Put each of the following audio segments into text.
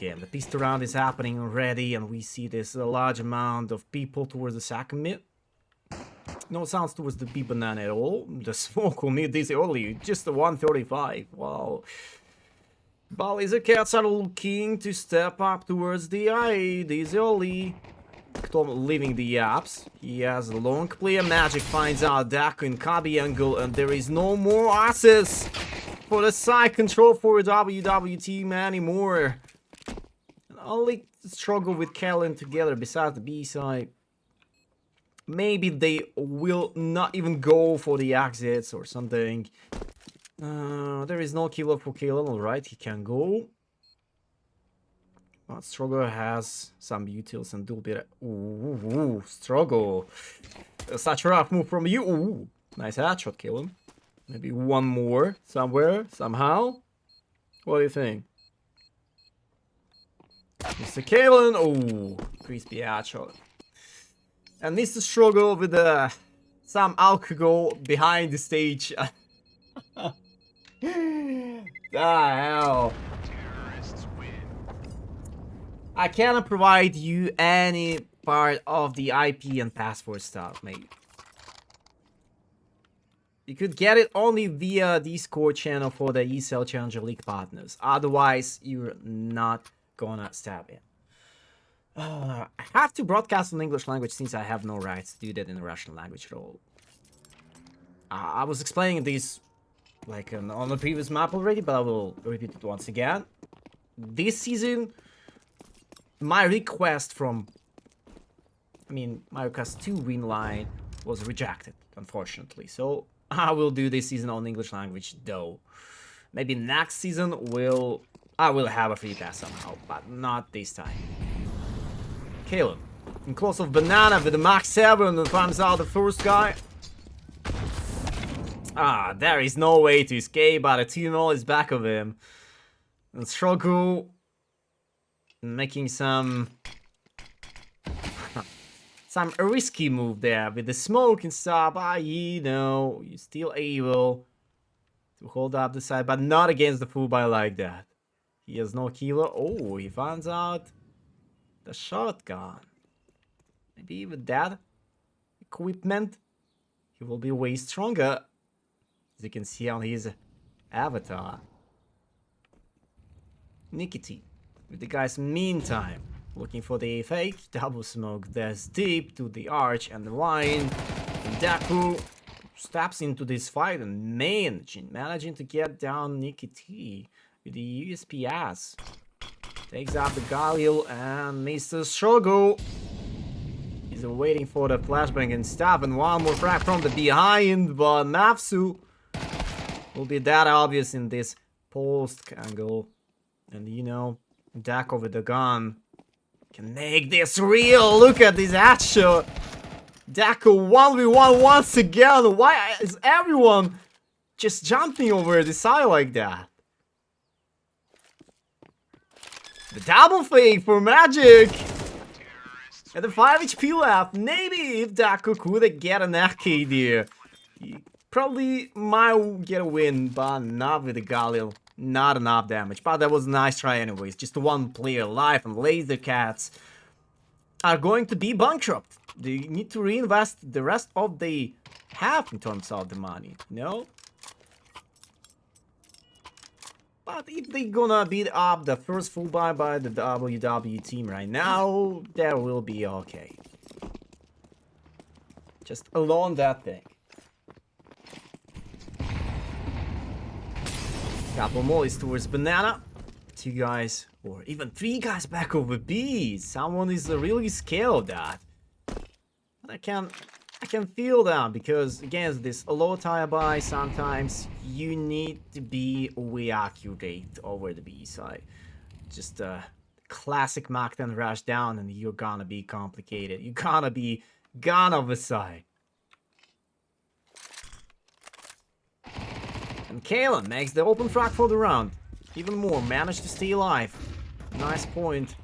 again. The pistol round is happening already, and we see this large amount of people towards the second mid. No sounds towards the B banana at all. The smoke will need this early, just the 135. Wow. But Lazer Cats are looking to step up towards the eye. This early. Tom leaving the apps. He has a long player. Magic finds out Daku in Kabi angle, and there is no more access for the side control for WW team anymore. And only struggle with Kellen together besides the B side. Maybe they will not even go for the exits or something. There is no killer for Kellen, alright, he can go. But Struggle has some utils and do bit. Ooh, Struggle. Such a rough move from you. Ooh, nice headshot, Kellen. Maybe one more somewhere, somehow. What do you think? Mr. Kalen. Oh, crispy headshot. And Mr. Struggle with some alcohol behind the stage. The hell. I cannot provide you any part of the IP and password stuff, mate. You could get it only via Discord channel for the ESL Challenger League partners. Otherwise, you're not gonna stab in. I have to broadcast in English language since I have no rights to do that in the Russian language at all. I was explaining this like on the previous map already, but I will repeat it once again. This season, my request to win line was rejected, unfortunately. So I will do this season on English language, though. Maybe next season I will have a free pass somehow, but not this time. Caleb, in close of Banana with the Max 7 and finds out the first guy. There is no way to escape, but a 2-0 is back of him. And Struggle making some risky move there with the smoke and stuff. You're still able to hold up the side, but not against the full buy like that. He has no killer. Oh, he finds out the shotgun. Maybe with that equipment, he will be way stronger. As you can see on his avatar. Nikiti with the guys meantime looking for the fake double smoke that's deep to the arch and the line. And Daku steps into this fight and managing to get down Nikiti with the USPS. Takes out the Galil and Mr. Struggle. He's waiting for the flashbang and stuff, and one more frag from the behind, but Mafsu will be that obvious in this post angle. And Daku with the gun can make this real. Look at this headshot. Daku 1v1 once again. Why is everyone just jumping over the side like that? The double fake for Magic. And the 5 HP left. Maybe if Daku could get an arcade here, he probably might get a win, but not with the Galil. Not enough damage, but that was a nice try anyways. Just one player alive, and Lazer Cats are going to be bankrupt. They need to reinvest the rest of the half in terms of the money, But if they're gonna beat up the first full buy by the WW team right now, that will be okay. Just alone that thing. Couple mollies towards Banana. 2 guys, or even 3 guys back over B. Someone is really scared of that. And I can feel that, because against this low tire buy, sometimes you need to be way accurate over the B side. Just a classic Mach 10 rush down, and you're gonna be complicated. You're gonna be gone over side. And Kalen makes the open frag for the round. Even more, managed to stay alive. Nice point.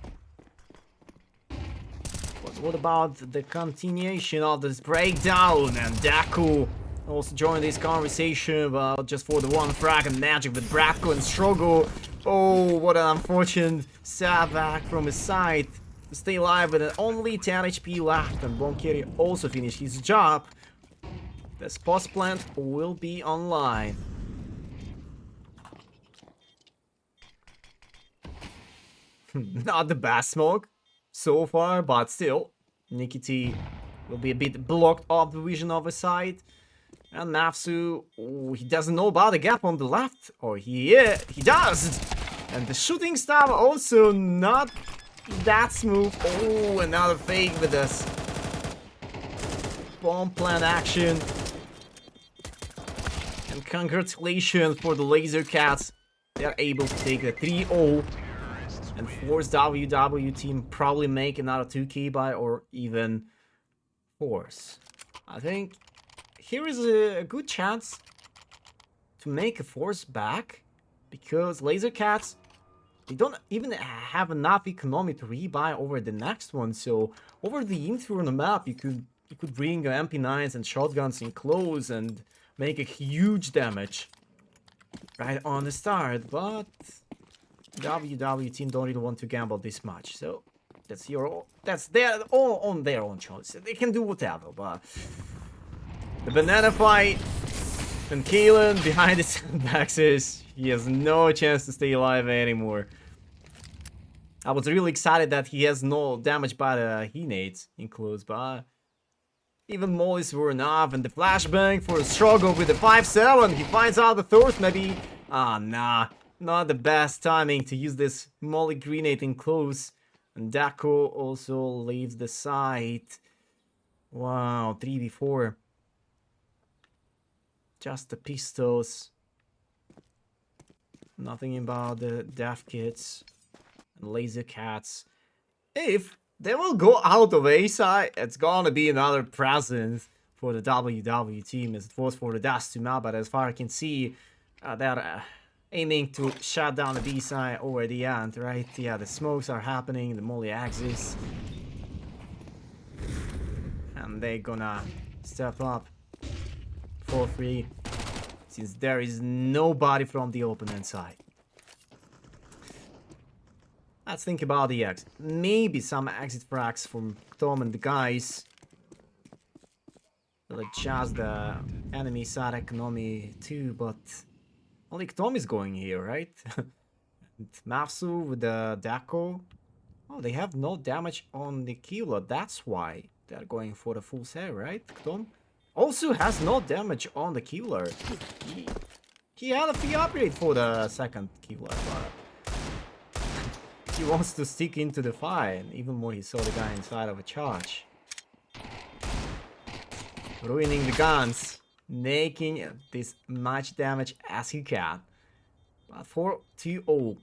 But what about the continuation of this breakdown? And Daku also joined this conversation, but just for the one frag and Magic with Bratko and Struggle Oh, what an unfortunate setback from his side. To stay alive with only 10 HP left, and Bon Carrier also finished his job. The spots plant will be online. Not the best smoke so far, but still. Nikki T will be a bit blocked off the vision of his side. And Nafsu, oh, he doesn't know about the gap on the left. Or he does! And the shooting star also not that smooth. Oh, another fake with this bomb plant action. And congratulations for the Lazer Cats. They are able to take the 3-0 and force WW team probably make another 2K buy or even force. I think here is a good chance to make a force back because Lazer Cats, they don't even have enough economy to rebuy over the next one. So over the Inferno map, you could bring MP9s and shotguns in close and make a huge damage right on the start. But WW team don't really want to gamble this much. So that's their all on their own choice. They can do whatever. But the banana fight and Kalen behind the sandbags, he has no chance to stay alive anymore. I was really excited that he has no damage by the He-nades in close, but even mollies were enough, and the flashbang for a struggle with the 5-7. He finds out the thirst, maybe. Nah, not the best timing to use this molly grenade in close. And Daco also leaves the site. Wow, 3v4. Just the pistols. Nothing about the death kits and Lazer Cats. If they will go out of A-side, it's gonna be another present for the WW team as it was for the Dusty map. But as far as I can see, they're aiming to shut down the B-side over the end, right? Yeah, the smokes are happening, the molly axis. And they're gonna step up for free since there is nobody from the opponent side. Let's think about the exit. Maybe some exit frags from Tom and the guys. Will adjust the enemy side economy too, but only Tom is going here, right? And Mafsu with the Daco. Oh, they have no damage on the Kilo. That's why they're going for the full set, right? Tom also has no damage on the killer. He had a free upgrade for the second killer, but he wants to stick into the fight. Even more, he saw the guy inside of a charge. Ruining the guns, making this much damage as he can. But 4-2-0.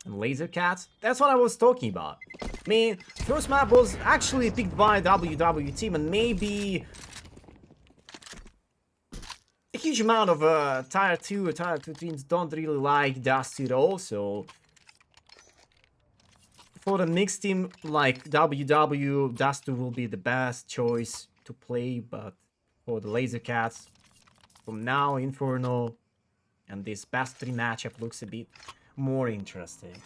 And Lazer Cats, that's what I was talking about. I mean, first map was actually picked by WW team, and maybe a huge amount of tier 2 or tier 2 teams don't really like Dusty at all. So for the mixed team like WW, Dusty will be the best choice to play. But for the Lazer Cats, from now Inferno and this best 3 matchup looks a bit more interesting.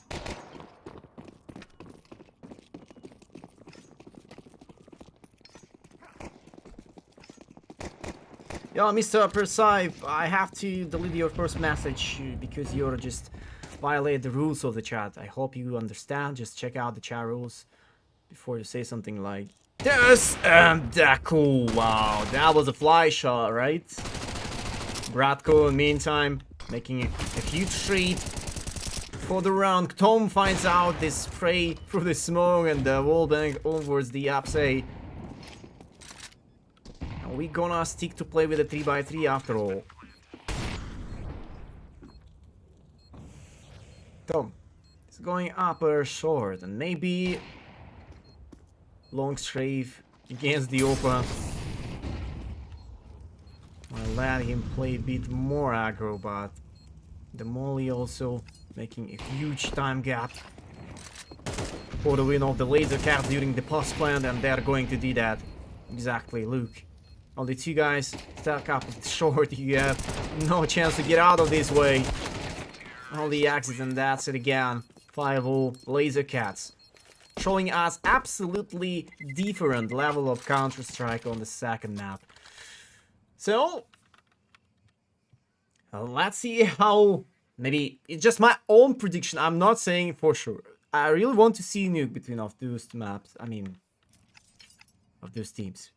Yo, Mr. Persai, I have to delete your first message because you're just violate the rules of the chat. I hope you understand. Just check out the chat rules before you say something like this. And Daco, wow, that was a fly shot, right? Bratko, in the meantime, making a huge trade for the round. Tom finds out this spray through the smoke and the wallbang onwards the upside. And we gonna stick to play with a 3x3 after all. Tom is going upper short and maybe long strafe against the open. I'll let him play a bit more aggro, but the molly also making a huge time gap for the win of the Lazer Cats during the post plant, and they're going to do that. Exactly, Luke. Only 2 guys stuck up short. You have no chance to get out of this way. All the axes, and that's it again. 5-0 Laser Cats. Showing us absolutely different level of Counter-Strike on the second map. So, let's see how... Maybe it's just my own prediction. I'm not saying for sure. I really want to see nuke between of those maps. I mean, of those teams.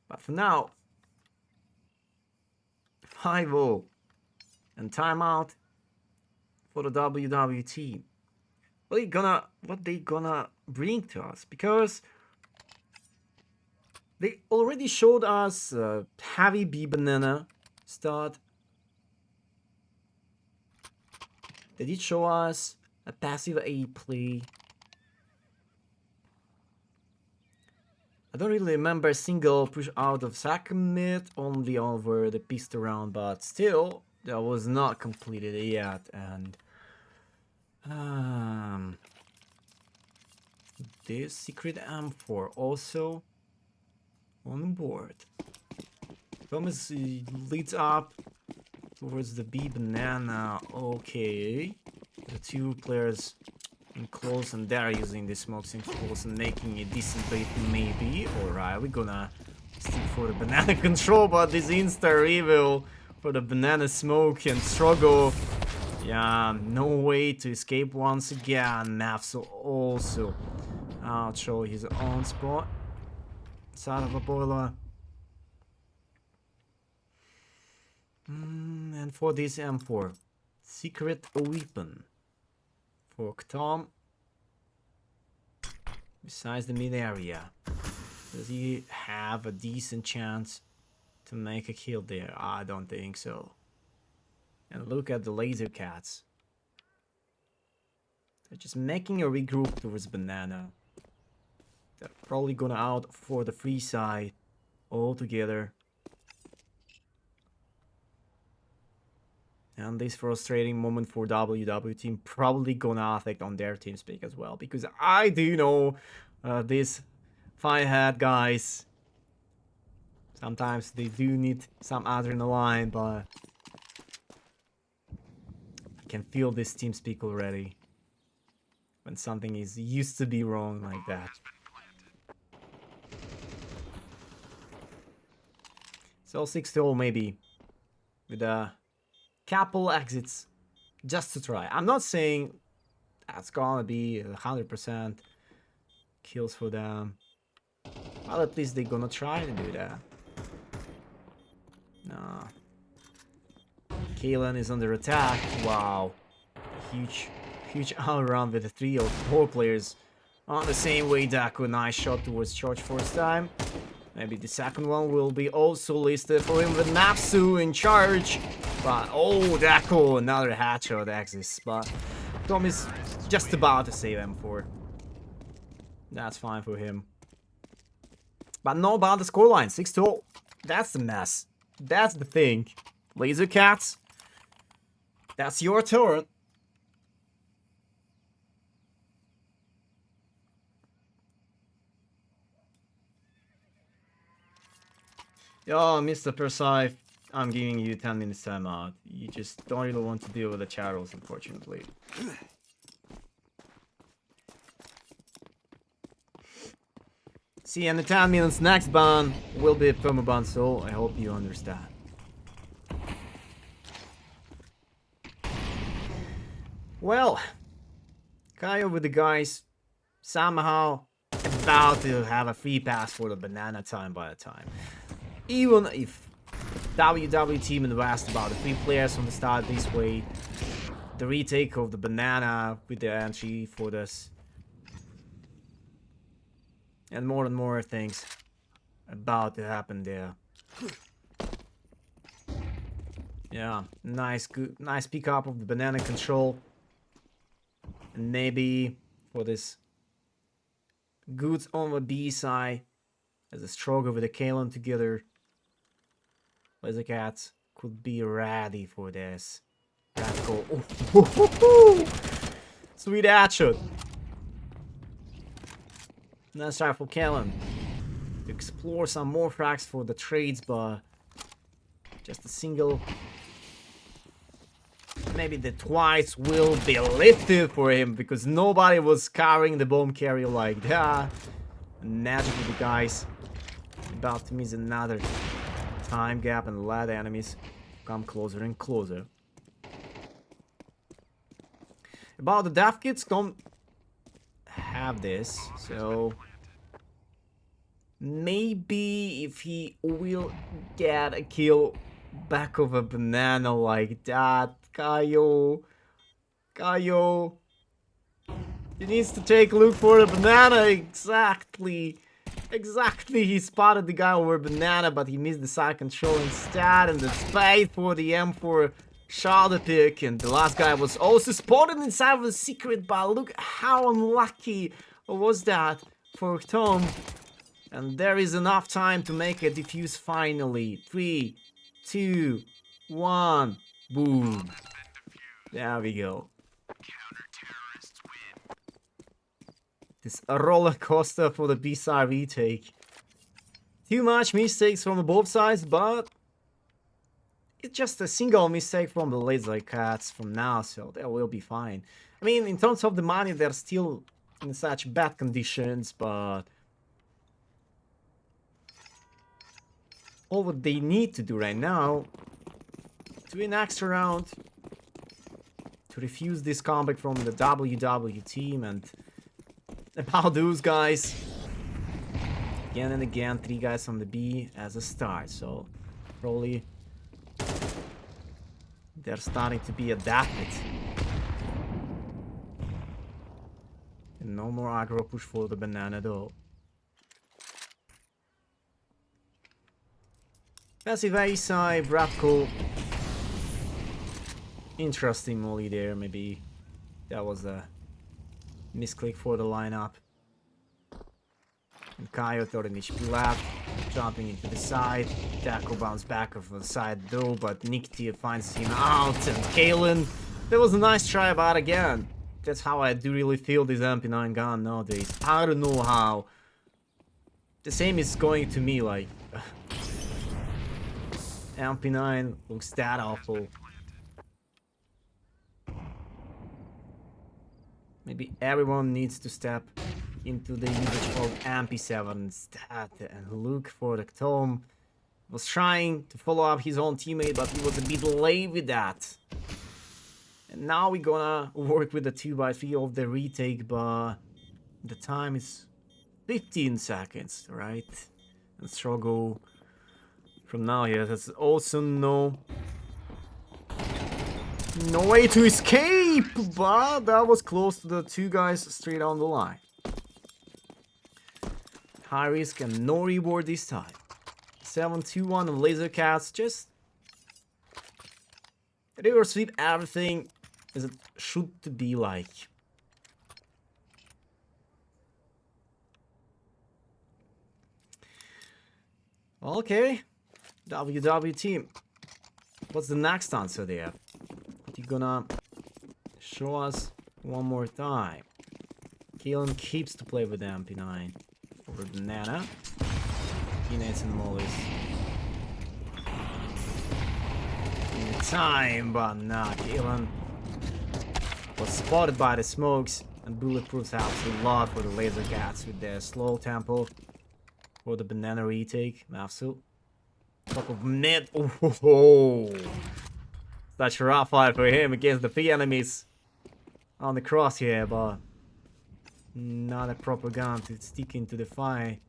But for now, 5-0 and timeout for the WW team. What they gonna bring to us? Because they already showed us heavy B banana start. They did show us a passive A play. I don't really remember a single push out of second mid, only over the pistol round, but still, that was not completed yet, and this secret M4 also on board. Thomas leads up towards the B banana. Okay, the two players in close, and they're using the smokes in close and making a decent bait maybe. Alright, we're gonna stick for the banana control, but this insta reveal for the banana smoke and struggle. Yeah, no way to escape once again. Nafso also out show his own spot. Side of a boiler. And for this M4, secret weapon for Tom. Besides the mid area, does he have a decent chance to make a kill there? I don't think so. And look at the Laser Cats. They're just making a regroup towards banana. They're probably gonna out for the free side all together. And this frustrating moment for WW team probably gonna affect on their team speak as well. Because I do know these 5-head guys, sometimes they do need some adrenaline, but I can feel this team speak already. When something is used to be wrong like that. So 6-0 maybe. With a couple exits just to try. I'm not saying that's gonna be 100% kills for them. Well, at least they're gonna try to do that. Nah. Kalen is under attack. Wow. Huge all-around with the 3 or 4 players on the same way. Daku, nice shot towards Church first time. Maybe the second one will be also listed for him with Napsu in charge. But, oh, Daku, another headshot exists. But Tom is just about to save M4. That's fine for him. But no about the scoreline. 6-0. That's the mess. That's the thing. Laser Cats. That's your turn. Yo, Mr. Persife, I'm giving you 10 minutes time out. You just don't really want to deal with the chattels, unfortunately. See, and the 10 minutes next ban will be a permaban, so I hope you understand. Well, Kaio with the guys somehow about to have a free pass for the banana time by the time. Even if WW team invest about the 3 players from the start this way, the retake of the banana with the entry for this, and more things about to happen there. Yeah, nice pick up of the banana control, and maybe for this goods on the B side as a struggle with the Kalen together. Laser Cats could be ready for this. Let's go. Oh. Sweet headshot. Nice try for Kellen to explore some more frags for the trades, but Just a single. Maybe the twice will be lifted for him because nobody was carrying the bomb carrier like that. Naturally, the guys about to miss another time gap and let enemies come closer and closer. About the death kits, don't have this, so maybe if he will get a kill back of a banana like that, Kaio, he needs to take a look for the banana. Exactly, he spotted the guy over banana, but he missed the second shot instead, and the spade for the M4 shoulder pick, and the last guy was also spotted inside of the secret, but look how unlucky was that for Tom. And there is enough time to make a defuse finally. 3, 2, 1, boom. There we go. This roller coaster for the B-side retake. Too much mistakes from both sides, but it's just a single mistake from the Laser Cats from now, so they will be fine. I mean, in terms of the money, they're still in such bad conditions, but all what they need to do right now to win extra round, to refuse this comeback from the WW team, and about those guys, again and again, 3 guys on the B as a start, so probably they're starting to be adapted. And no more aggro push for the banana though. Passive A-side, Bratko. Interesting molly there, maybe that was a misclick for the lineup. And Kaio 30 HP left, jumping into the side. Tackle bounce back of the side though, but Niktia finds him out, and Kalen. That was a nice try, but again, that's how I do really feel this MP9 gun nowadays. I don't know how. The same is going to me, like MP9 looks that awful. Maybe everyone needs to step into the usage of MP7 instead and look for the Tom. Was trying to follow up his own teammate, but he was a bit late with that. And now we're gonna work with the 2x3 of the retake, but the time is 15 seconds, right? And struggle from now here. That's also no way to escape, but that was close to the 2 guys straight on the line. High risk and no reward this time. 7-2-1 on Laser Cats, just river sweep everything as it should be like. Okay, WW team. What's the next answer there? What you gonna show us one more time? Keelan keeps to play with the MP9 over Banana. Peanuts and mollies. In the time, but not. Keelan was spotted by the smokes, and bulletproofs helps a lot for the Laser Cats with their slow tempo for the banana retake. Mafsu. Top of mid. Oh, such a rough fight for him against the 3 enemies on the cross here, but not a proper gun to stick into the fight.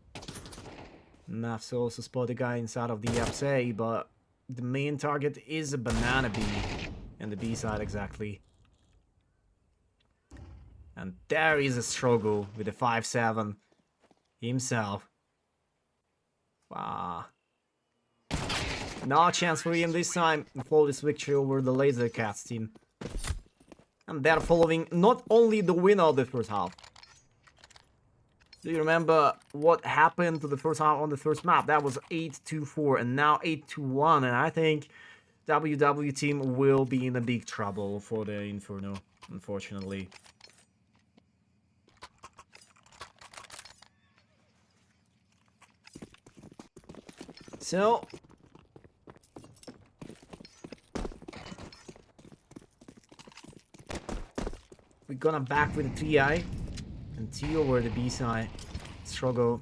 Mafsu also spot the guy inside of the FSA, but the main target is a banana B and the B side exactly. And there is a struggle with the 5-7 himself. Wow. No chance for him this time. Flawless victory over the Laser Cats team. And they're following not only the winner of the first half. Do you remember what happened to the first half on the first map? That was 8-2-4 and now 8-2-1. And I think WW team will be in a big trouble for the Inferno, unfortunately. So, We're gonna back with the 3i and 2 over the B side. Strogo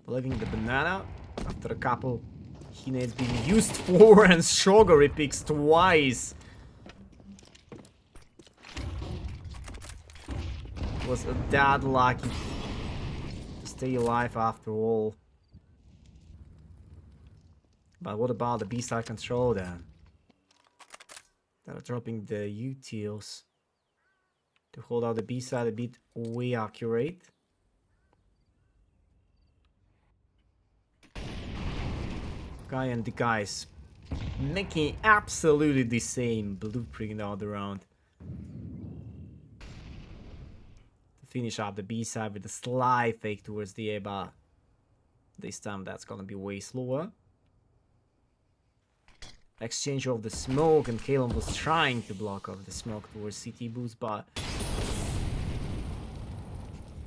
leaving the banana after a couple he needs being used for, and Strogo repicks twice. Was that lucky to stay alive after all. But what about the B side control then? They're dropping the utils to hold out the B side a bit way accurate. Guy and the guys making absolutely the same blueprint all around. To finish up the B side with a slight fake towards the A, but this time that's gonna be way slower. Exchange of the smoke, and Kalen was trying to block off the smoke towards CT boost, but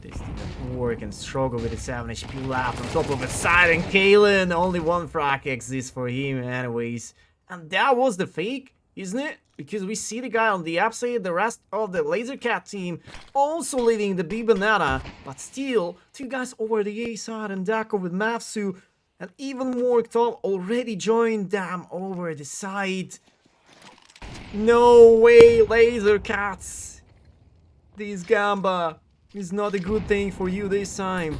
this didn't work, and Strogo with a 7 HP left on top of the side, and Kalen, only one frag exists for him anyways. And that was the fake, isn't it? Because we see the guy on the upside, the rest of the Lazer Cat team also leaving the B banana, but still, 2 guys over the A side, and Dako with Mafsu, and even more Tom already joined them over the side. No way, Lazer Cats! This Gamba is not a good thing for you this time.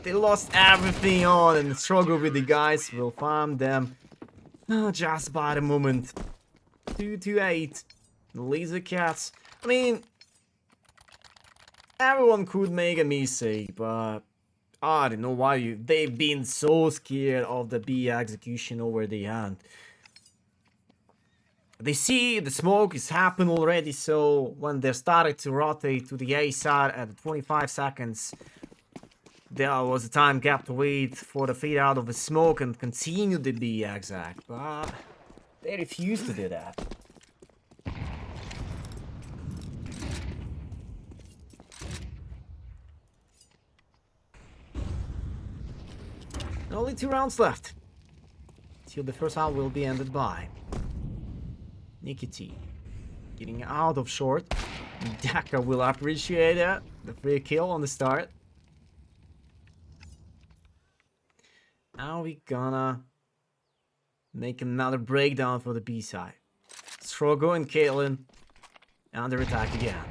They lost everything on and struggle with the guys. Will farm them just by the moment. 2-8. The Lazer Cats. I mean, everyone could make a mistake, but I don't know why they've been so scared of the B execution over the end. They see the smoke is happening already, so when they started to rotate to the A side at 25 seconds, there was a time gap to wait for the fade out of the smoke and continue the B exact, but they refused to do that. Only 2 rounds left, till the first half will be ended by Nikiti getting out of short. Daka will appreciate it. The free kill on the start. Now we gonna make another breakdown for the B side. Strogo and Caitlyn under attack again.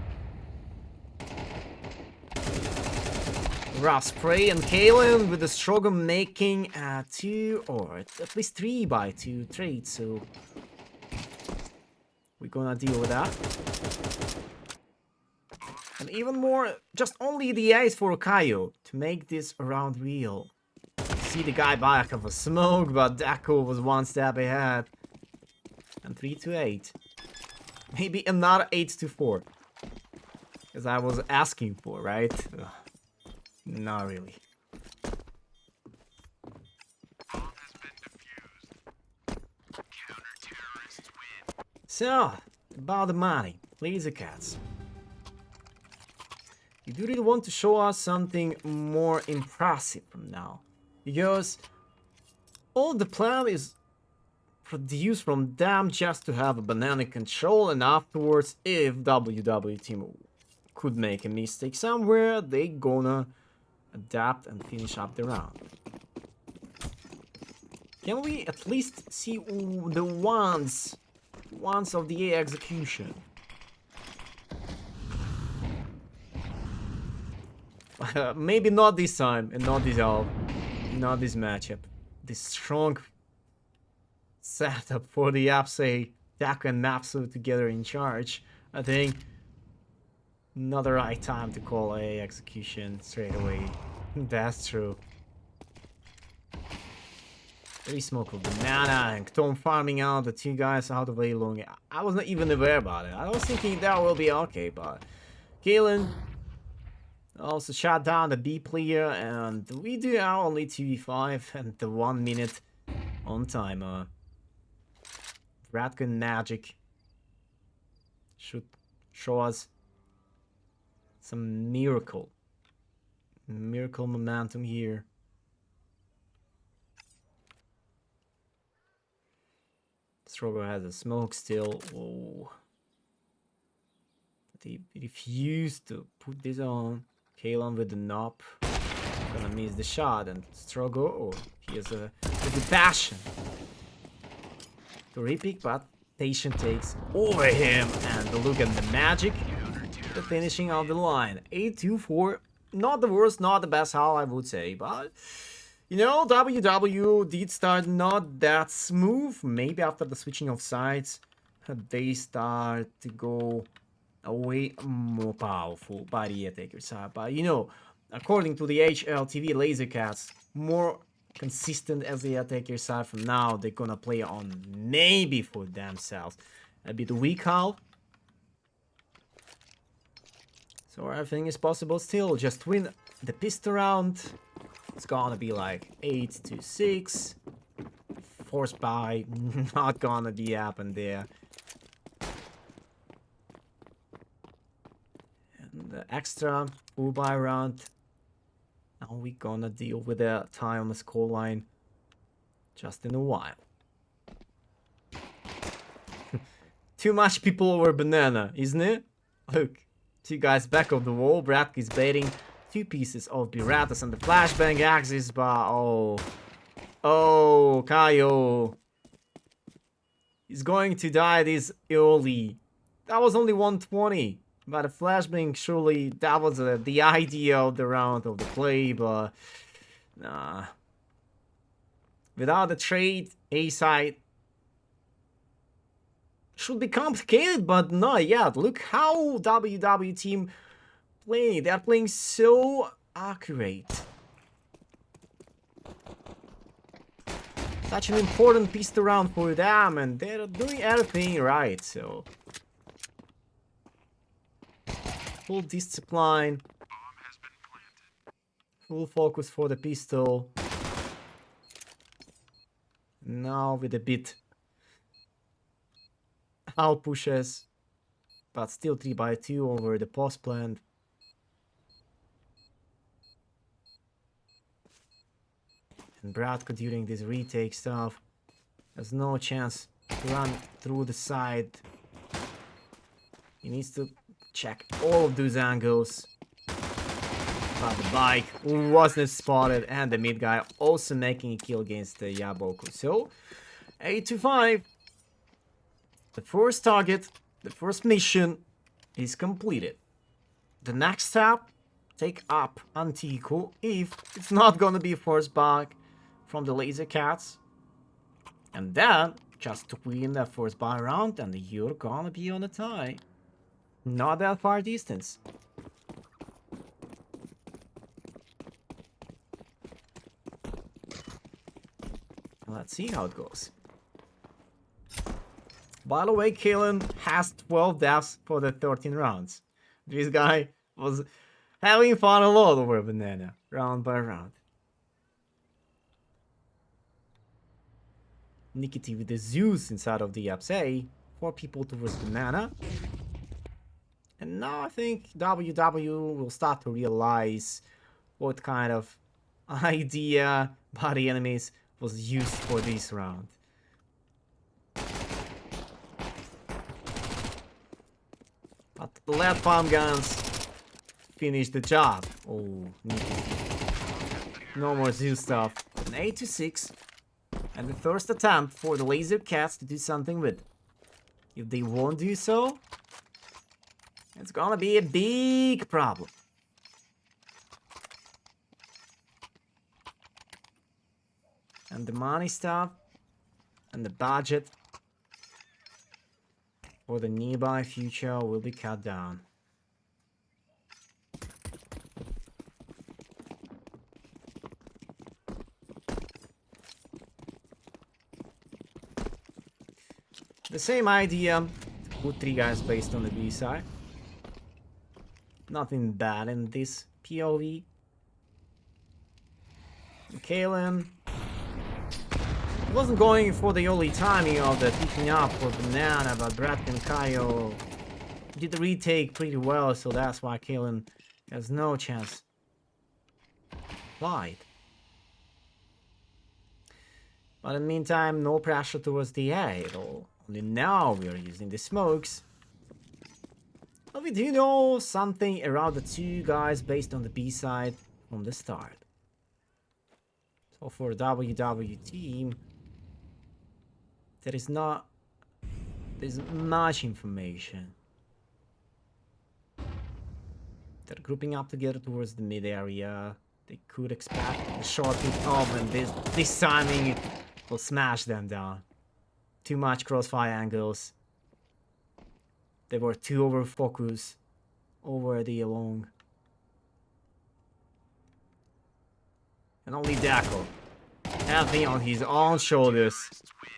Rough spray, and Caitlyn with the Strogo making 2 or at least 3 by 2 trades, so we're gonna deal with that. And even more, just only the ace for Kaio to make this round real. See the guy back of a smoke, but Dako was 1 step ahead. And 3-8. Maybe another 8-4. As I was asking for, right? Ugh. Not really. So, about the money, Lazer Cats. You do really want to show us something more impressive from now, because all the plan is produced from them just to have a banana control, and afterwards, if WW team could make a mistake somewhere, they gonna adapt and finish up the round. Can we at least see the ones of the A execution? Maybe not this time, and not this not this matchup. This strong setup for the Apse, Daka and Mapsu together in charge. I think not the right time to call A execution straight away. That's true. 3 smoke of banana and Tom farming out the 2 guys out of A long. I was not even aware about it. I was thinking that will be okay, but Galen also shot down the B player, and we do now only 2v5 and the 1 minute on timer. Ratgun magic should show us some miracle momentum here. Strogo has a smoke still. Whoa. They refuse to put this on. Kalen with the knob. Gonna miss the shot and struggle. Oh, he has a passion to repick, but Patient takes over him. And look at the magic. The finishing of the line. 8-2-4. Not the worst, not the best how I would say, but you know, WW did start not that smooth. Maybe after the switching of sides, they start to go away more powerful by the attacker side. But you know, according to the HLTV Lasercats, more consistent as the attacker side from now. They're gonna play on maybe for themselves. A bit weak how. So everything is possible still. Just win the pistol round. It's gonna be like 8-6. Force buy, not gonna be happen there. And the extra full buy round. Now we gonna deal with the tie on the scoreline just in a while. Too much people over banana, isn't it? Look, two guys back of the wall. Bradk is baiting 2 pieces of Piratas and the flashbang axis, but oh, Kaio is going to die this early. That was only 120, but the flashbang surely that was the idea of the round of the play, but nah. Without the trade, A side should be complicated, but not yet. Look how WW team playing. They're playing so accurate. Such an important piece to round for them, and they're doing everything right, so. Full discipline. Full focus for the pistol. Now with a bit out pushes, but still 3x2 over the post plant. And Bradko during this retake stuff has no chance to run through the side. He needs to check all of those angles. But the bike wasn't spotted, and the mid guy also making a kill against the Yaboku. So 8-5. The first target, the first mission is completed. The next step, take up Antico if it's not gonna be forced back from the Laser Cats. And then just to win that first buy round, and you're gonna be on a tie. Not that far distance. Let's see how it goes. By the way, Kalen has 12 deaths for the 13 rounds. This guy was having fun a lot over banana, round by round. Nikiti with the Zeus inside of the Yapsei. 4 people towards banana. And now I think WW will start to realize what kind of idea by the enemies was used for this round. But the lead palm guns finish the job. Oh, no more Zeus stuff. An 8-6. And the first attempt for the Laser Cats to do something with. If they won't do so, it's gonna be a big problem. And the money stuff and the budget for the nearby future will be cut down. The same idea, put 3 guys based on the B side. Nothing bad in this POV. Kalen wasn't going for the early timing of the picking up for banana, but Bradk and Kaio did the retake pretty well, so that's why Kalen has no chance. Lied. But in the meantime, no pressure towards the A at all. Only now we are using the smokes But we do know something around the two guys based on the B side from the start. So for WW team, there's much information. They're grouping up together towards the mid area. They could expect a short pick off, and this timing will smash them down. Too much crossfire angles. They were too over focused over the long. And only Dako having on his own shoulders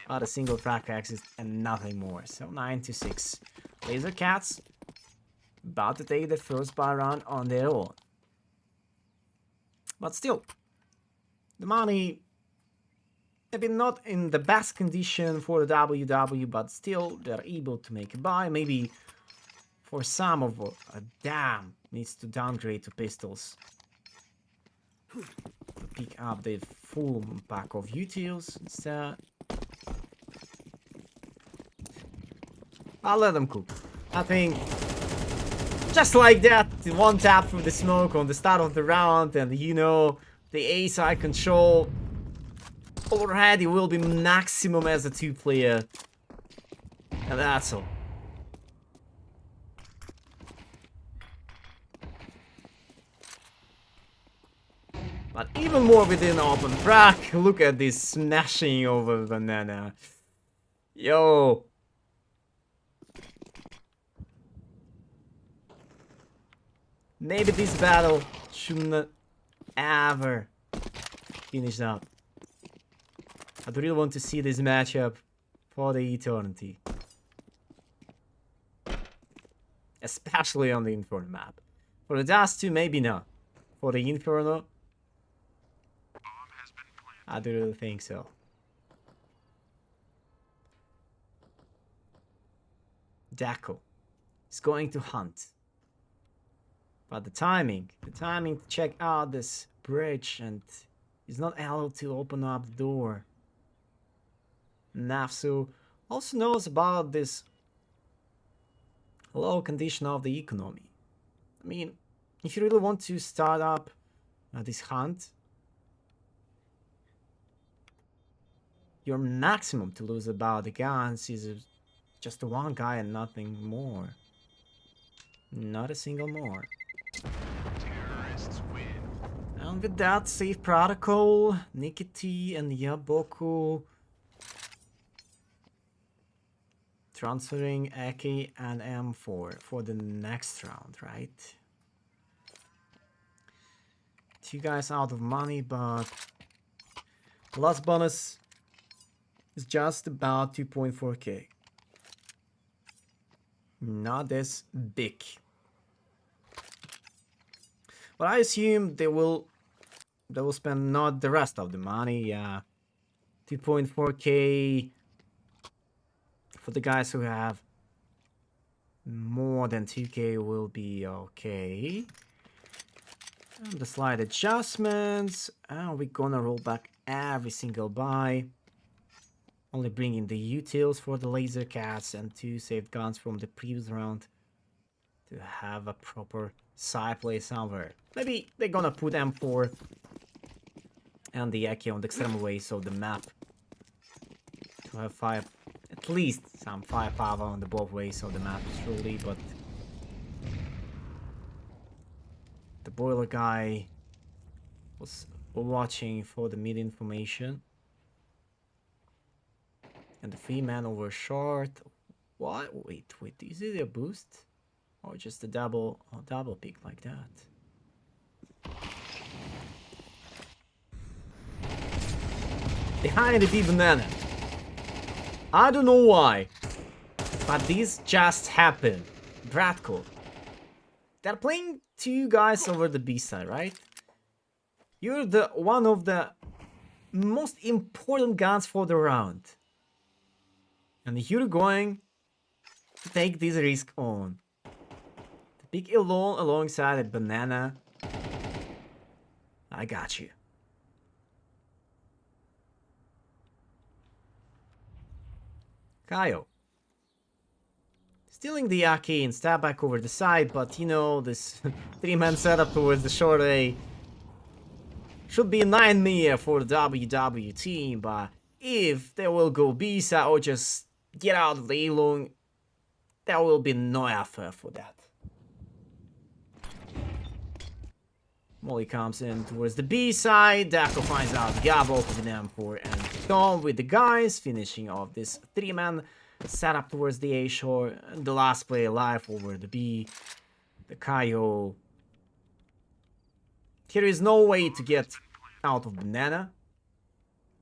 but a single track axis and nothing more. So 9-6. Laser Cats about to take the first buy round on their own. But still, the money maybe not in the best condition for the WW, but still they're able to make a buy. Maybe for some of a damn needs to downgrade to pistols to pick up the full pack of utils instead. I'll let them cook. I think just like that, one tap through the smoke on the start of the round, and you know the A side control already will be maximum as a 2-player, and that's all. But even more within open track, look at this smashing over Banana. Yo. Maybe this battle shouldn't ever finish up. I really want to see this matchup for the eternity. Especially on the Inferno map. For the Dust 2, maybe not. For the Inferno, I do really think so. Dako is going to hunt. But the timing to check out this bridge, and he's not allowed to open up the door. Nafsu also knows about this low condition of the economy. I mean, if you really want to start up this hunt, your maximum to lose about the guns is just one guy and nothing more. Not a single more. And with that, Safe Protocol, Nikiti and Yaboku transferring Eki and M4 for the next round, right? Two guys out of money, but last bonus is just about 2.4k. Not as big. But I assume they will spend not the rest of the money. Yeah, 2.4k for the guys who have more than 2k will be okay. And the slight adjustments, and we're gonna roll back every single buy. Only bringing the utils for the Laser Cats and 2 saved guns from the previous round to have a proper side play somewhere. Maybe they're gonna put M4 and the Eki on the extreme way, so the map to have at least some firepower on the both ways of the map truly, but the boiler guy was watching for the mid information. And the 3-man over short. What? Wait, is it a boost? Or just a double pick like that? Behind the big banana. I don't know why, but this just happened. Bradco. They're playing 2 guys over the B side, right? You're the one of the most important guns for the round. And you're going to take this risk on. The pick alone alongside a banana. I got you. Kaio. Stealing the Yaki and stab back over the side, but you know, this 3-man setup towards the short A should be a nightmare for the WW team, but if they will go B-side or just get out of the A-long, there will be no effort for that. Molly comes in towards the B side. Dako finds out the Gabo with an M4 and Tom with the guys, finishing off this 3-man setup towards the A shore. And the last play alive over the B. The Kaio. Here is no way to get out of Banana.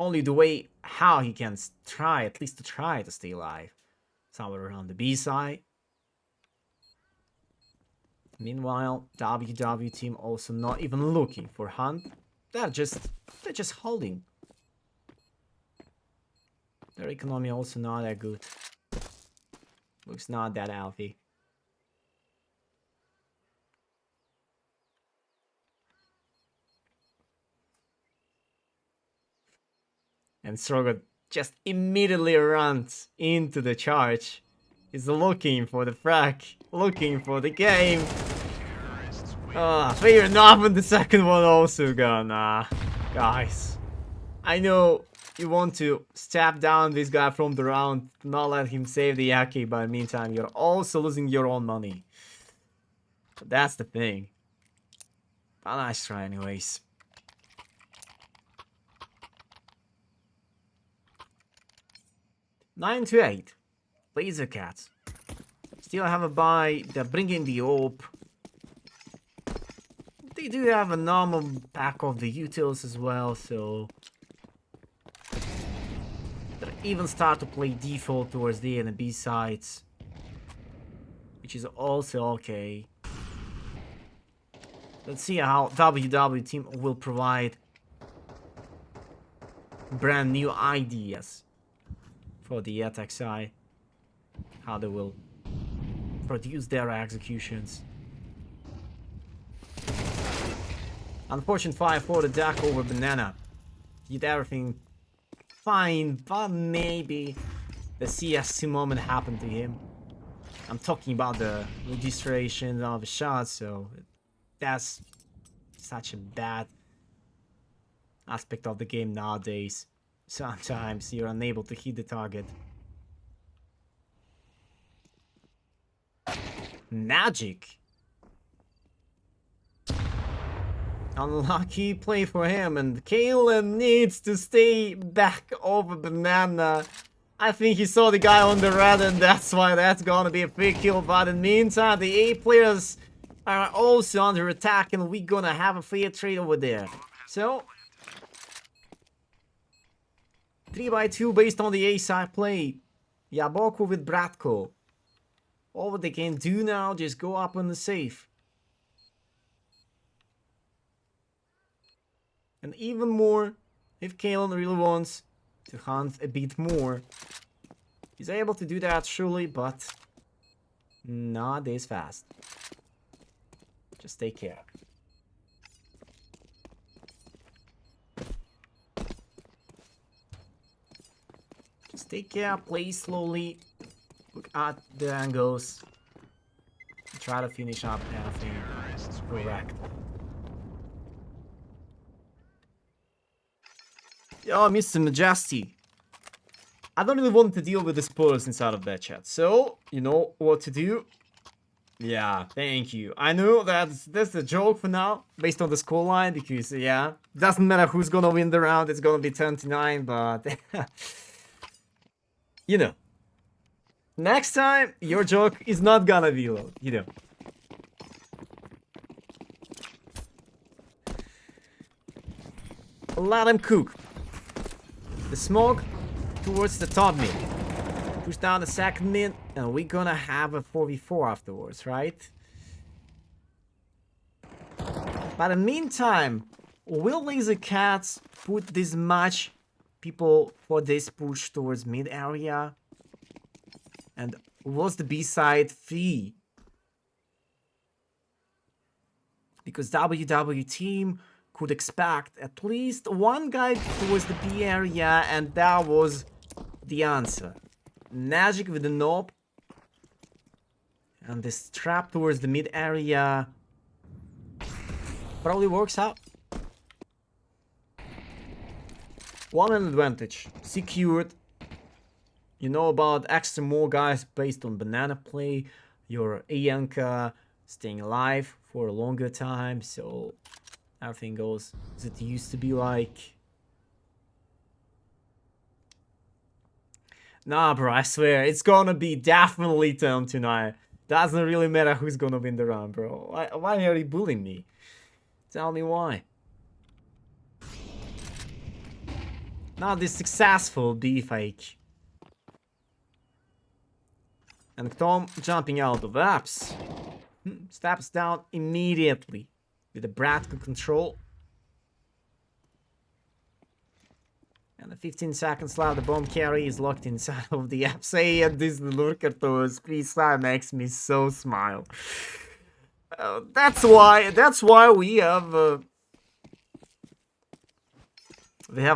Only the way how he can try, at least to try to stay alive. Somewhere around the B side. Meanwhile, WW team also not even looking for Hunt. They're just holding. Their economy also not that good. Looks not that healthy. And Strogot just immediately runs into the charge. He's looking for the frag, looking for the game. Fair enough, and the second one also gone. Guys, I know you want to stab down this guy from the round, not let him save the Yaki, but in the meantime, you're also losing your own money. But that's the thing. But nice try anyways. Nine to 8. Laser Cats. Still have a buy. They're bringing the AWP. They do have a normal pack of the utils as well, so they even start to play default towards the A and B sides, which is also okay. Let's see how WW team will provide brand new ideas for the attack side. How they will produce their executions. Unfortunate fire for the duck over Banana. Did everything fine, but maybe the CS2 moment happened to him. I'm talking about the registration of the shot, so that's such a bad aspect of the game nowadays. Sometimes you're unable to hit the target. Magic. Unlucky play for him, and Kalen needs to stay back over Banana. I think he saw the guy on the red, and that's why that's gonna be a free kill. But in the meantime, the A players are also under attack, and we're gonna have a fair trade over there. So 3x2 based on the A side play. Yaboku with Bratko. All what they can do now, just go up on the safe. And even more, if Kalen really wants to hunt a bit more, he's able to do that surely, but not this fast. Just take care. Just take care, play slowly. Look at the angles. Try to finish up everything correct. Oh, Mr. Majesty. I don't really want to deal with the spoilers inside of that chat. So, you know what to do? Yeah, thank you. I know that's a joke for now, based on the scoreline, because, yeah, doesn't matter who's gonna win the round, it's gonna be 10-9, but... you know. Next time, your joke is not gonna be low, you know. Let him cook. The smoke towards the top mid. Push down the second mid, and we're gonna have a 4v4 afterwards, right? But in the meantime, will Laser Cats put this much people for this push towards mid area? And was the B side free? Because WW team could expect at least one guy towards the B area, and that was the answer. Magic with the knob And this trap towards the mid area probably works out. One advantage. Secured. You know about extra more guys based on banana play. Your Ianka staying alive for a longer time. So everything goes as it used to be like. Nah, bro, I swear, it's gonna be definitely them tonight. Doesn't really matter who's gonna win the round, bro. Why are you bullying me? Tell me why. Now this successful B fake. And Tom jumping out of apps. Steps down immediately with the Bratko control. And the 15 seconds left, the bomb carry is locked inside of the apps. And this lurker to speed side makes me so smile. That's why we have a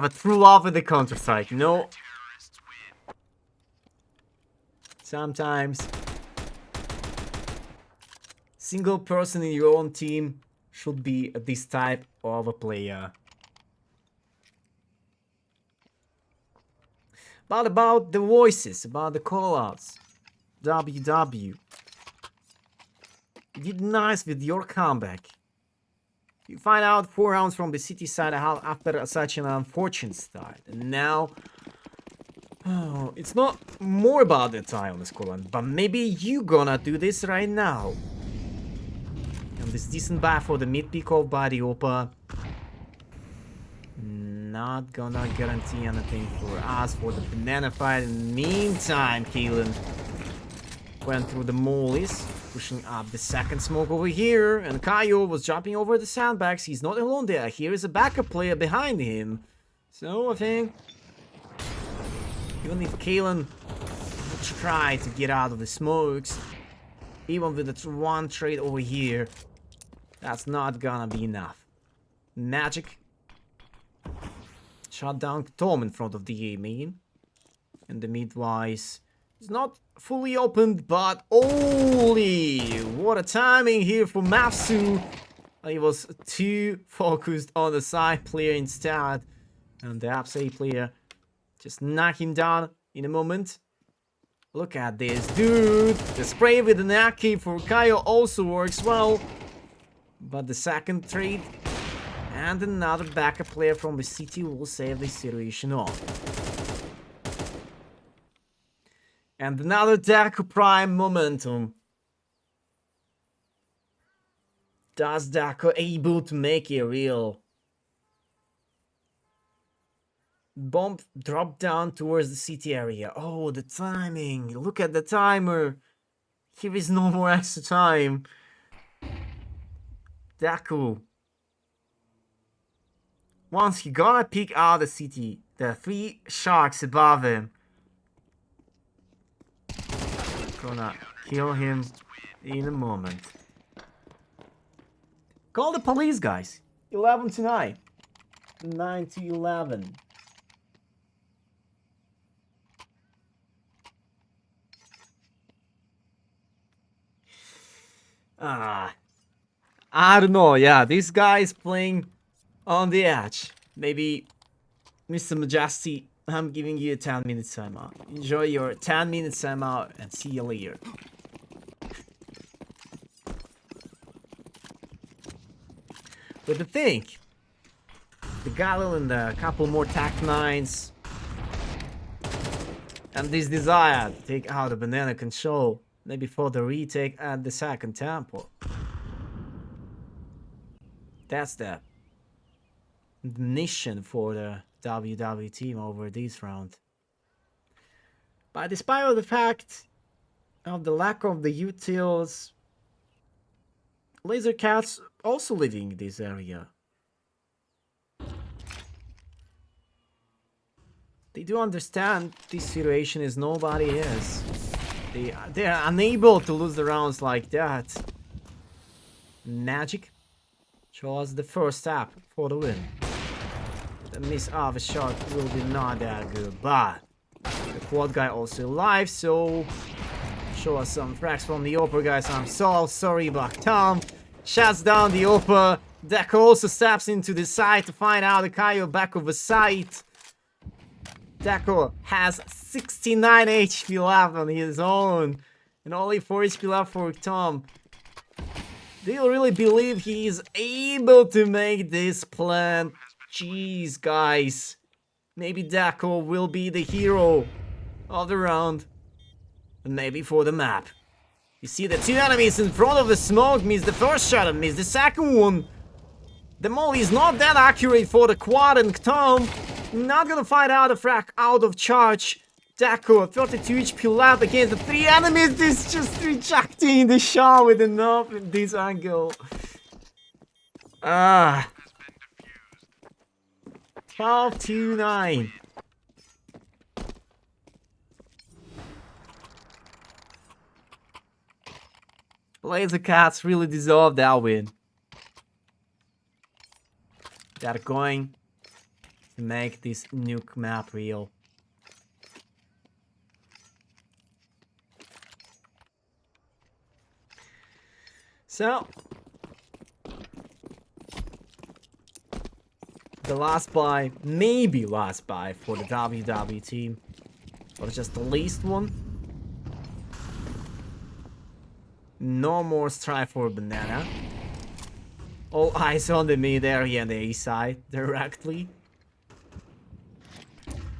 true love with the Counter-Strike, you know? Sometimes single person in your own team should be this type of a player. But about the voices, about the callouts, WW. You did nice with your comeback. You find out 4 rounds from the city side after such an unfortunate start. And now, oh, it's not more about the tie on the scoreline, but maybe you gonna do this right now. And this decent buy for the mid pick off by the Opa. Not gonna guarantee anything for us for the banana fight. In the meantime, Keelan went through the mollies, pushing up the second smoke over here, and Kaio was jumping over the sandbags. He's not alone there. Here is a backup player behind him. So I think even if Kalen would try to get out of the smokes, even with the one trade over here, that's not gonna be enough. Magic shot down Tom in front of the A main, and the mid-wise is not fully opened, but holy, what a timing here for Mafsu. He was too focused on the side player instead, and the Apps A player just knock him down in a moment. Look at this, dude. The spray with the Naki for Kaio also works well, but the second trade and another backup player from the city will save the situation off. And another Daku Prime momentum. Does Daku able to make it real? Bomb drop down towards the city area. Oh, the timing. Look at the timer. Here is no more extra time. Daku. Once he gonna pick out the city, there are 3 sharks above him. Gonna kill him in a moment. Call the police, guys. 11 to 9. 9 to 11. I don't know. Yeah, this guy is playing on the edge. Maybe, Mr. Majesty, I'm giving you a 10-minute timeout. Enjoy your 10-minute timeout and see you later. But to think, the Galil and a couple more Tac 9s, and this desire to take out the banana control, maybe for the retake at the second temple. That's the mission for the WW team over this round. But despite of the fact of the lack of the utils, Laser Cats also living in this area. They do understand this situation is nobody is. They are unable to lose the rounds like that. Magic chose the first step for the win. The miss of a shot will be not that good, but the quad guy also alive, so show us some frags from the Opera, guys. I'm so sorry, but Tom shuts down the Opera. Deco also steps into the side to find out the Kaio back of the site. Deco has 69 HP left on his own, and only 4 HP left for Tom. Do you really believe he is able to make this plan? Jeez, guys. Maybe Deco will be the hero of the round. And maybe for the map. You see the 2 enemies in front of the smoke, missed the first shot and missed the second one. The molly is not that accurate for the quad, and Tom not gonna find out a frag out of charge. Deco, 32 HP left against the 3 enemies. This just rejecting the shot with enough in this angle. 12-9. Lazer Cats really deserve that win. They're going to make this nuke map real. So, the last buy, maybe last buy for the WW team, or just the least one. No more strive for banana. All eyes on the mid area and the A side directly.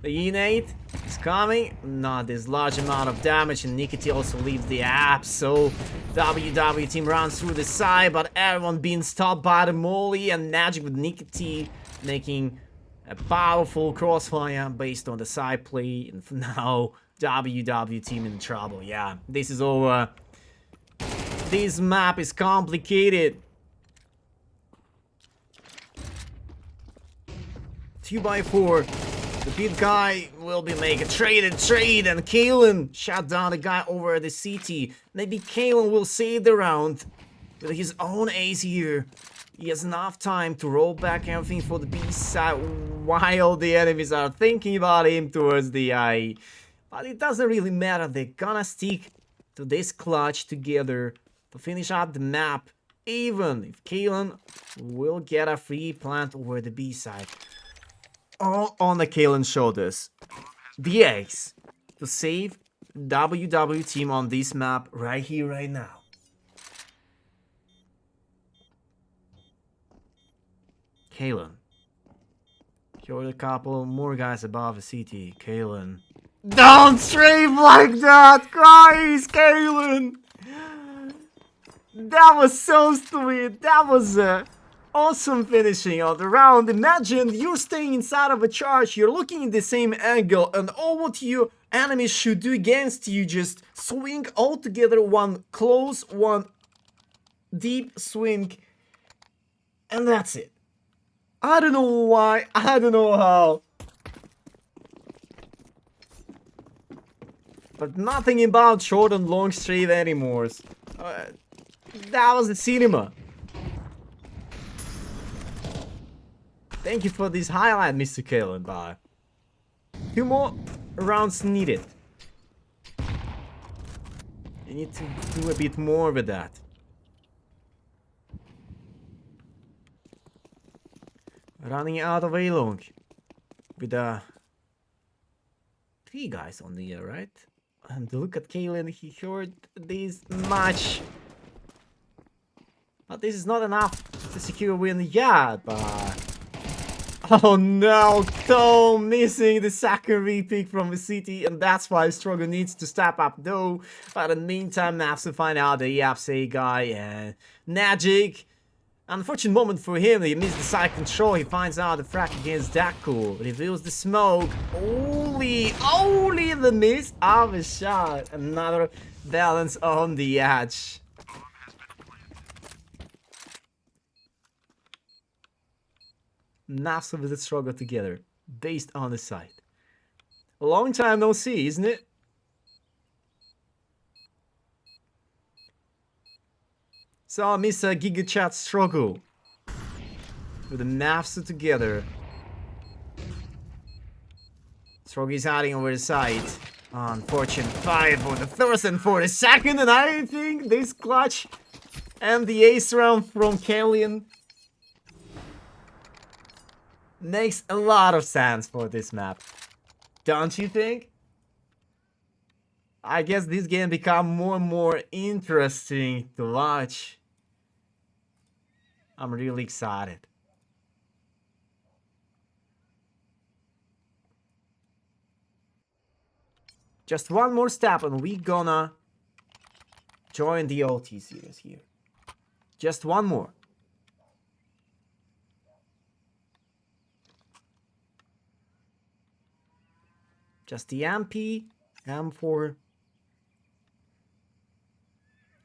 The innate is coming. Not this large amount of damage, and Nikiti also leaves the app. So WW team runs through the side, but everyone being stopped by the molly, and Magic with Nikiti making a powerful crossfire based on the side play. And for now, WW team in trouble. Yeah, this is over. This map is complicated. 2x4. The big guy will be making trade, and Kalen shot down the guy over at the CT. Maybe Kalen will save the round with his own ace here. He has enough time to roll back everything for the B side while the enemies are thinking about him towards the I. But it doesn't really matter. They're gonna stick to this clutch together to finish up the map, even if Kalen will get a free plant over the B side. All on the Kalen shoulders. The ace to save WW team on this map right here, right now. Kalen. You're a couple more guys above the CT. Kalen. Don't strafe like that, guys! Kalen! That was so sweet. That was awesome finishing of the round. Imagine you're staying inside of a charge, you're looking in the same angle, and all what your enemies should do against you, just swing all together, one close, one deep swing, and that's it. I don't know why, I don't know how, but nothing about short and long strafe anymore. That was the cinema. Thank you for this highlight, Mr. Kalen. Bye. 2 more rounds needed. You need to do a bit more with that. Running out of A-long. With 3 guys on the air, right? And look at Kalen, he heard this much. But this is not enough to secure a win yet, but... Oh no, Tom missing the second repick from the city, and that's why Struggle needs to step up though. But in the meantime, Maps to find out the EFC guy and Magic. Unfortunate moment for him, he missed the side control, he finds out the frag against Deku, reveals the smoke, only the miss of a shot, another balance on the edge. Massive with the struggle together, based on the site. A long time no see, isn't it? So Mr. Giga Chat struggle with the Nafsu together. Struggle is hiding over the side. Unfortunate 5 for the first and for the second, and I think this clutch and the ace round from Kalian makes a lot of sense for this map. Don't you think? I guess this game become more and more interesting to watch. I'm really excited. Just one more step and we gonna join the OT series here. Just one more. Just the MP, M4.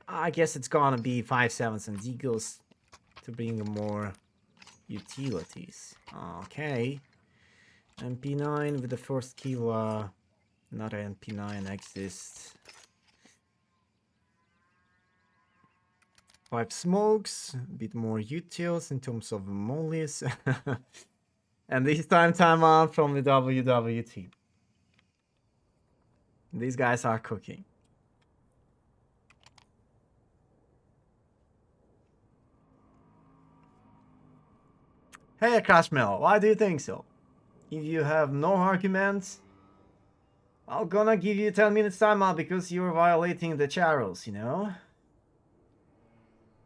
I guess it's gonna be 5/7 and Eagles to bring more utilities. Okay. MP9 with the first kill. Not an MP9 exists. 5 smokes, a bit more utils in terms of mollies. And this time timeout from the WWT. These guys are cooking. Hey, Crashmel, why do you think so? If you have no arguments, I'm gonna give you 10 minutes timeout because you're violating the chat rules, you know?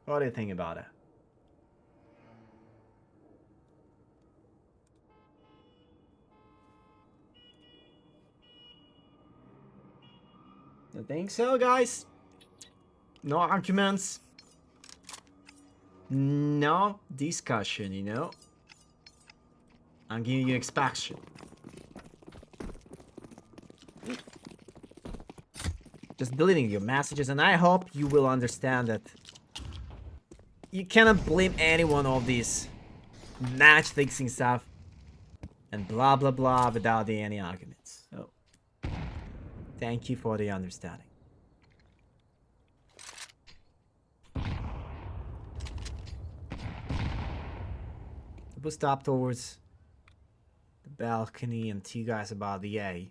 What do you think about it? You think so, guys? No arguments? No discussion, you know? I'm giving you expansion. Just deleting your messages, and I hope you will understand that you cannot blame anyone of this match fixing stuff and blah blah blah without any arguments. So, thank you for the understanding. The boost up towards the balcony and two guys about the A.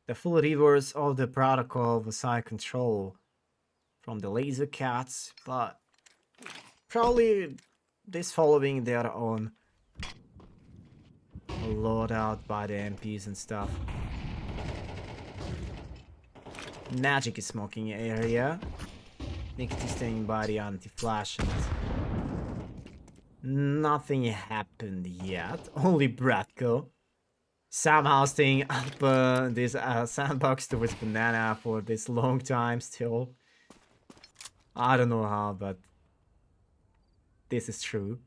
The full reverse of the protocol of side control from the Lazer cats, but probably this following their own loadout by the MPs and stuff. Magic is smoking area. Nikki staying by the anti-flash and nothing happened yet. Only Bratko somehow staying up this sandbox towards banana for this long time still. I don't know how, but this is true.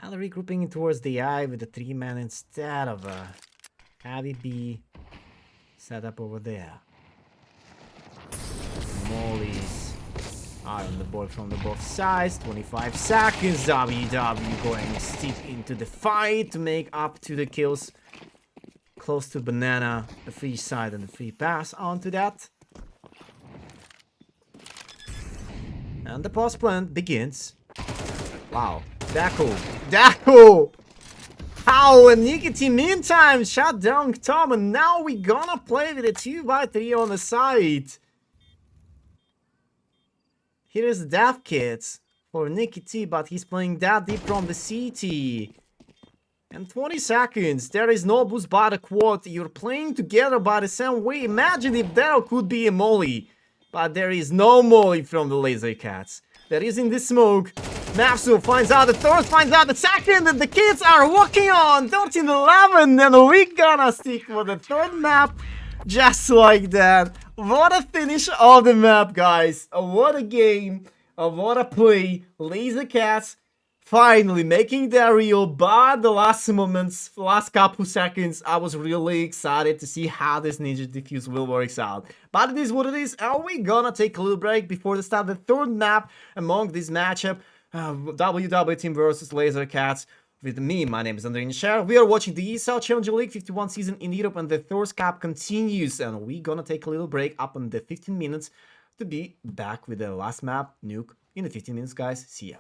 And regrouping towards the eye with the 3-man instead of a heavy B setup over there. Mollies are on the board from the both sides. 25 seconds. WW going steep into the fight to make up to the kills. Close to banana, the free side and the free pass onto that. And the pause plant begins. Wow. Dako! How? And Nikiti meantime shut down Tom, and now we gonna play with a 2x3 on the side. Here is Death Kits for Nikiti, but he's playing that deep from the CT. And 20 seconds, there is no boost by the quad. You're playing together by the same way. Imagine if there could be a molly. But there is no molly from the Lazer Cats. There is in the smoke. Mapsu finds out the third, finds out the second, and the kids are walking on 13-11, and we gonna stick for the third map just like that. What a finish of the map, guys. What a game. What a play. Lazer Cats finally making that real, but the last moments, last couple seconds, I was really excited to see how this Ninja Defuse will work out. But it is what it is, and we're gonna take a little break before the start of the third map among this matchup. WW Team versus Lazer Cats with me. My name is Andrei Nishar. We are watching the ESL Challenger League 51 season in Europe, and the Thirst Cup continues, and we're gonna take a little break up on the 15 minutes to be back with the last map, Nuke, in the 15 minutes, guys. See ya.